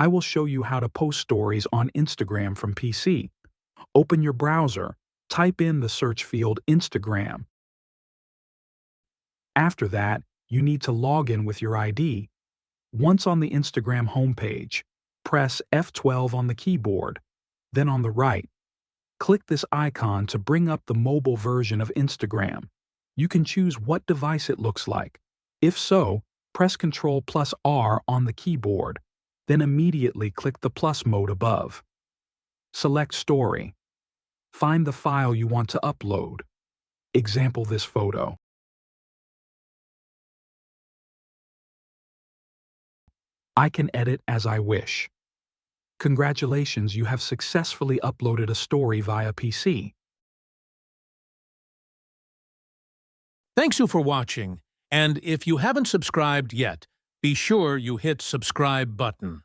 I will show you how to post stories on Instagram from PC. Open your browser, type in the search field Instagram. After that, you need to log in with your ID. Once on the Instagram homepage, press F12 on the keyboard. Then on the right, click this icon to bring up the mobile version of Instagram. You can choose what device it looks like. If so, press Ctrl plus R on the keyboard, then immediately click the plus mode above. Select Story. Find the file you want to upload. Example this photo. I can edit as I wish. Congratulations, you have successfully uploaded a story via PC. Thanks you for watching, and if you haven't subscribed yet, be sure you hit subscribe button.